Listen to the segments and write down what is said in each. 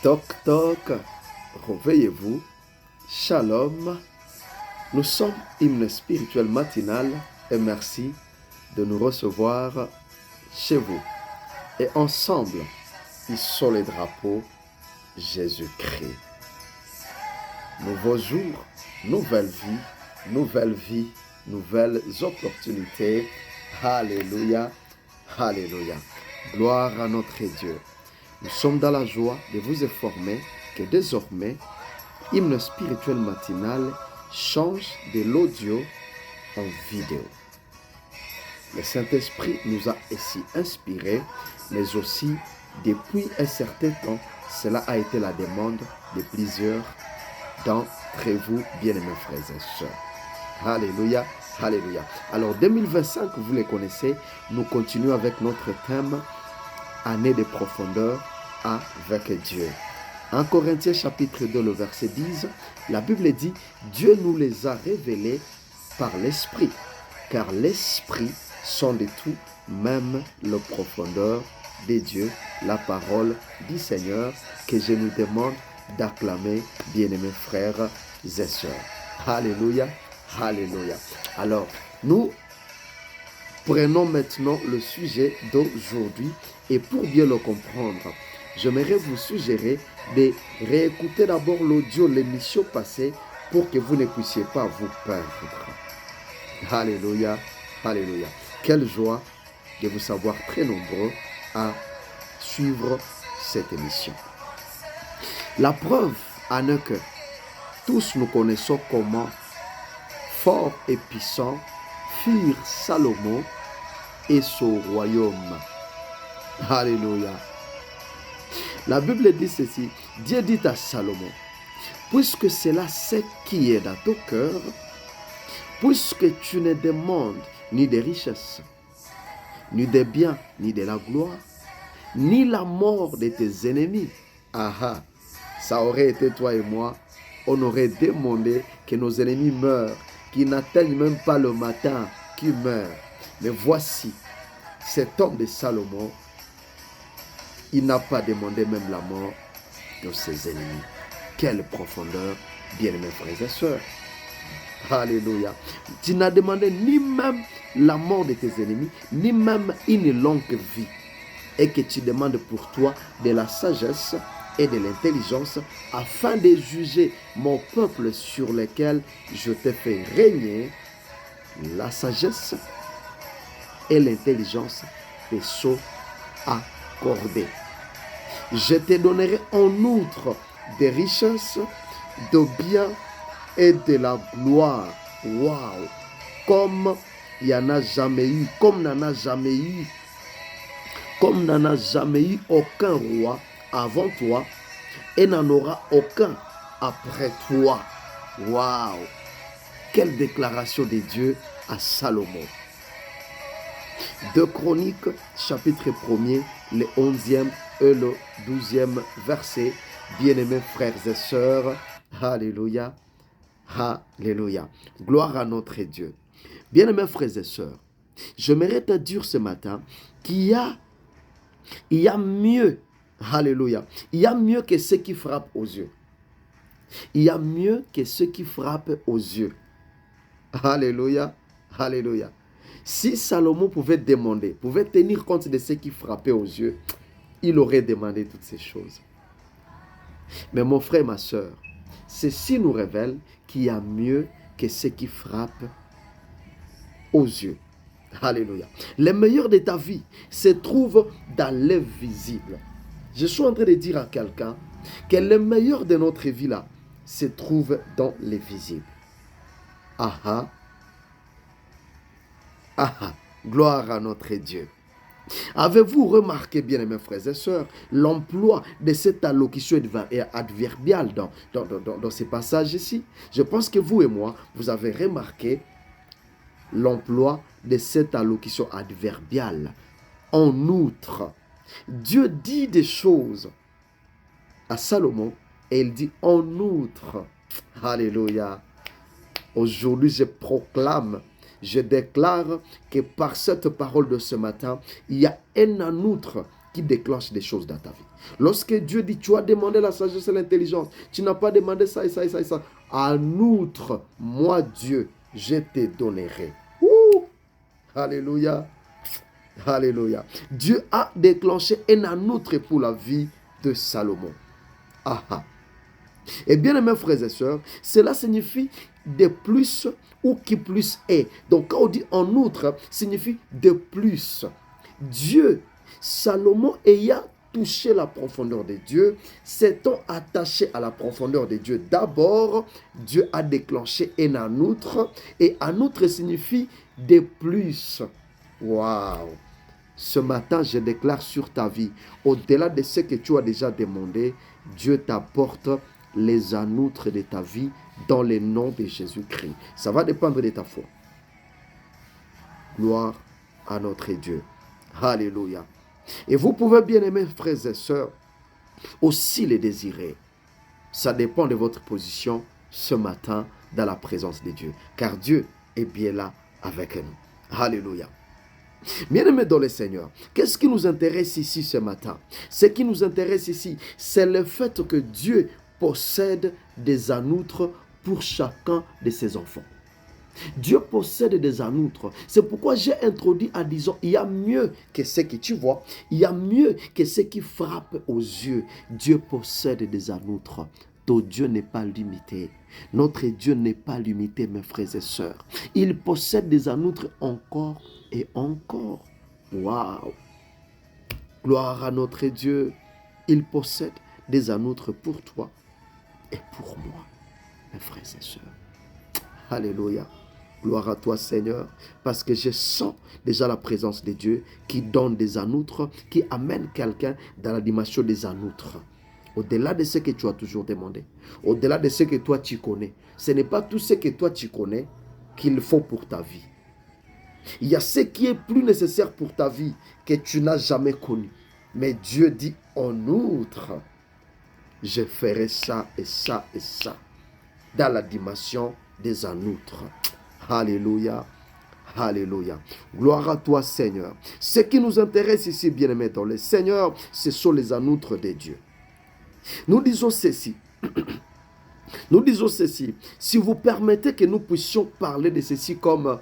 Toc toc, réveillez-vous. Shalom. Nous sommes hymne spirituel matinal et merci de nous recevoir chez vous. Et ensemble, hissons les drapeaux Jésus-Christ. Nouveau jour, nouvelle vie, nouvelles opportunités. Alléluia, alléluia. Gloire à notre Dieu. Nous sommes dans la joie de vous informer que désormais, hymne spirituel matinal change de l'audio en vidéo. Le Saint-Esprit nous a ainsi inspirés, mais aussi depuis un certain temps, cela a été la demande de plusieurs d'entre vous, bien-aimés frères et sœurs. Alléluia, alléluia. Alors 2025, vous les connaissez, nous continuons avec notre thème année de profondeur avec Dieu. En Corinthiens chapitre 2, le verset 10, la Bible dit « Dieu nous les a révélés par l'Esprit, car l'Esprit sonde de tout, même la profondeur de Dieu, la parole du Seigneur, que je nous demande d'acclamer, bien-aimés frères et sœurs. » Alléluia, alléluia. Alors, nous prenons maintenant le sujet d'aujourd'hui et pour bien le comprendre, j'aimerais vous suggérer de réécouter d'abord l'audio, l'émission passée, pour que vous ne puissiez pas vous perdre. Alléluia, alléluia. Quelle joie de vous savoir très nombreux à suivre cette émission. La preuve en est que tous nous connaissons comment fort et puissant furent Salomon et son royaume. Alléluia. La Bible dit ceci, Dieu dit à Salomon, puisque c'est là ce qui est dans ton cœur, puisque tu ne demandes ni des richesses, ni des biens, ni de la gloire, ni la mort de tes ennemis. Ah, ça aurait été toi et moi, on aurait demandé que nos ennemis meurent, qu'ils n'atteignent même pas le matin, qu'ils meurent. Mais voici, cet homme de Salomon, il n'a pas demandé même la mort de ses ennemis. Quelle profondeur, bien-aimés frères et sœurs. Alléluia. Tu n'as demandé ni même la mort de tes ennemis, ni même une longue vie. Et que tu demandes pour toi de la sagesse et de l'intelligence afin de juger mon peuple sur lequel je t'ai fait régner. La sagesse et l'intelligence te sont accordées. Je te donnerai en outre des richesses, de biens et de la gloire. Waouh! Comme il n'y en a jamais eu, comme n'en a jamais eu, comme n'en a jamais eu aucun roi avant toi et n'en aura aucun après toi. Waouh! Quelle déclaration de Dieu à Salomon. 2 Chroniques, chapitre 1er, le 11e et le 12e verset. Bien-aimés frères et sœurs, alléluia, alléluia. Gloire à notre Dieu. Bien-aimés frères et sœurs, j'aimerais te dire ce matin qu'il y a mieux, alléluia, il y a mieux que ce qui frappe aux yeux. Il y a mieux que ce qui frappe aux yeux. Alléluia, alléluia. Si Salomon pouvait demander, pouvait tenir compte de ce qui frappait aux yeux, il aurait demandé toutes ces choses. Mais mon frère, ma soeur, ceci nous révèle qu'il y a mieux que ce qui frappe aux yeux. Alléluia. Le meilleur de ta vie se trouve dans l'invisible. Je suis en train de dire à quelqu'un que le meilleur de notre vie là se trouve dans les visibles. Ah, gloire à notre Dieu. Avez-vous remarqué, bien mes frères et sœurs, l'emploi de cette allocution adverbiale dans ces passages ici? Je pense que vous et moi, vous avez remarqué l'emploi de cette allocution adverbiale. En outre, Dieu dit des choses à Salomon et il dit en outre. Alléluia. Aujourd'hui, je proclame, je déclare que par cette parole de ce matin, il y a un en outre qui déclenche des choses dans ta vie. Lorsque Dieu dit, tu as demandé la sagesse et l'intelligence, tu n'as pas demandé ça et ça et ça et ça. En outre, moi Dieu, je te donnerai. Ouh! Alléluia. Alléluia. Dieu a déclenché un en outre pour la vie de Salomon. Ah ah. Et bien, mes frères et sœurs, cela signifie de plus ou qui plus est. Donc, quand on dit en outre, signifie de plus. Dieu, Salomon ayant touché la profondeur de Dieu, s'étant attaché à la profondeur de Dieu. D'abord, Dieu a déclenché un en outre, et en outre signifie de plus. Waouh! Ce matin, je déclare sur ta vie, au-delà de ce que tu as déjà demandé, Dieu t'apporte les en outre de ta vie dans le nom de Jésus-Christ. Ça va dépendre de ta foi. Gloire à notre Dieu. Alléluia. Et vous pouvez, bien aimer frères et sœurs, aussi les désirer. Ça dépend de votre position ce matin dans la présence de Dieu. Car Dieu est bien là avec nous. Alléluia. Bien-aimés dans le Seigneur, qu'est-ce qui nous intéresse ici ce matin? Ce qui nous intéresse ici, c'est le fait que Dieu possède des en outre pour chacun de ses enfants. Dieu possède des en outre. C'est pourquoi j'ai introduit en disant, il y a mieux que ce que tu vois, il y a mieux que ce qui frappe aux yeux. Dieu possède des en outre. Ton Dieu n'est pas limité. Notre Dieu n'est pas limité, mes frères et sœurs. Il possède des en outre encore et encore. Waouh! Gloire à notre Dieu. Il possède des en outre pour toi et pour moi, mes frères et sœurs. Alléluia. Gloire à toi, Seigneur, parce que je sens déjà la présence de Dieu qui donne des en outre, qui amène quelqu'un dans la dimension des en outre. Au-delà de ce que tu as toujours demandé, au-delà de ce que toi tu connais, ce n'est pas tout ce que toi tu connais qu'il faut pour ta vie. Il y a ce qui est plus nécessaire pour ta vie que tu n'as jamais connu. Mais Dieu dit, en outre, je ferai ça et ça et ça dans la dimension des en outre. Alléluia. Alléluia. Gloire à toi, Seigneur. Ce qui nous intéresse ici, bien-aimés dans le Seigneur, ce sont les en outre de Dieu. Nous disons ceci. Nous disons ceci. Si vous permettez que nous puissions parler de ceci comme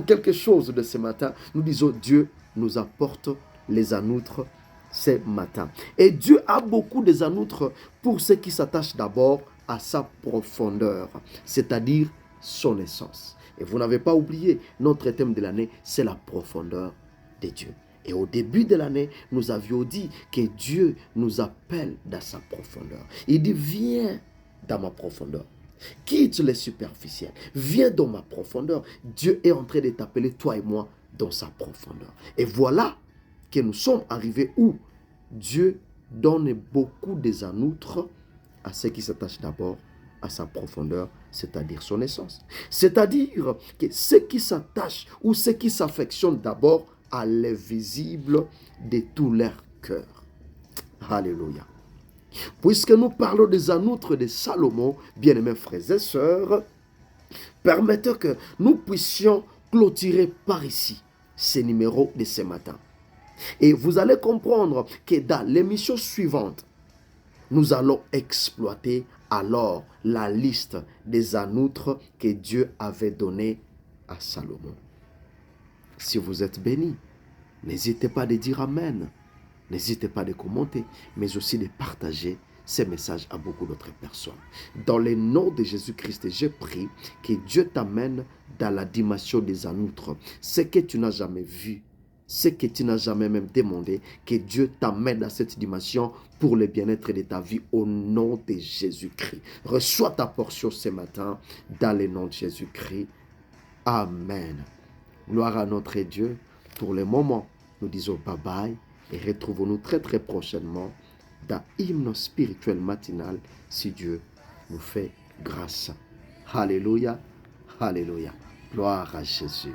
quelque chose de ce matin, nous disons Dieu nous apporte les en outre ce matin. Et Dieu a beaucoup des en outre pour ceux qui s'attachent d'abord à sa profondeur, c'est-à-dire son essence. Et vous n'avez pas oublié, notre thème de l'année, c'est la profondeur de Dieu. Et au début de l'année, nous avions dit que Dieu nous appelle dans sa profondeur. Il dit, viens dans ma profondeur. Quitte les superficiels. Viens dans ma profondeur. Dieu est en train de t'appeler, toi et moi, dans sa profondeur. Et voilà que nous sommes arrivés où Dieu donne beaucoup des en outre à ceux qui s'attachent d'abord à sa profondeur, c'est-à-dire son essence. C'est-à-dire que ceux qui s'attachent ou ceux qui s'affectionnent d'abord à l'invisible de tout leur cœur. Alléluia. Puisque nous parlons des en outre de Salomon, bien-aimés frères et sœurs, permettez que nous puissions clôturer par ici ces numéros de ce matin. Et vous allez comprendre que dans l'émission suivante, nous allons exploiter alors la liste des en outre que Dieu avait donné à Salomon. Si vous êtes bénis, n'hésitez pas de dire Amen. N'hésitez pas de commenter, mais aussi de partager ces messages à beaucoup d'autres personnes. Dans le nom de Jésus-Christ, je prie que Dieu t'amène dans la dimension des en outre. Ce que tu n'as jamais vu, ce que tu n'as jamais même demandé, que Dieu t'amène dans cette dimension pour le bien-être de ta vie au nom de Jésus-Christ. Reçois ta portion ce matin dans le nom de Jésus-Christ. Amen. Gloire à notre Dieu. Pour le moment, nous disons bye bye et retrouvons-nous très très prochainement dans Hymne spirituel matinal si Dieu nous fait grâce. Alléluia, alléluia. Gloire à Jésus.